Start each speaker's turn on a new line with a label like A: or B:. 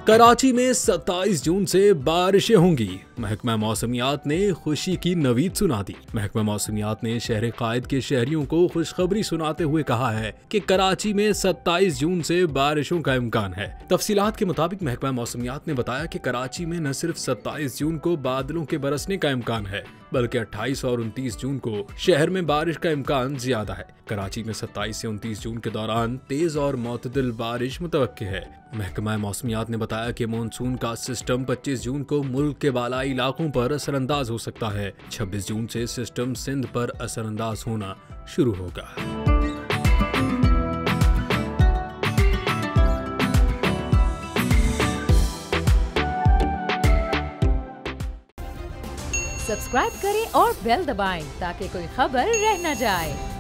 A: कराची में 27 जून से बारिशें होंगी। महकमा मौसमियात ने खुशी की नवीद सुना दी। महकमा मौसमियात ने शहर कायद के शहरियों को खुशखबरी सुनाते हुए कहा है कि कराची में 27 जून से बारिशों का इम्कान है। तफसीलात के मुताबिक महकमा मौसमियात ने बताया कि कराची में न सिर्फ 27 जून को बादलों के बरसने का इम्कान है, बल्कि 28 और 29 जून को शहर में बारिश का इम्कान ज्यादा है। कराची में 27 से 29 जून के दौरान तेज और मुतदिल बारिश मुतवक्के है। महकमा मौसमियात ने बताया कि मानसून का सिस्टम 25 जून को मुल्क के बालाई इलाकों पर असरअंदाज हो सकता है। 26 जून से सिस्टम सिंध पर असरअंदाज होना शुरू होगा।
B: सब्सक्राइब करें और बेल दबाएं ताकि कोई खबर रह न जाए।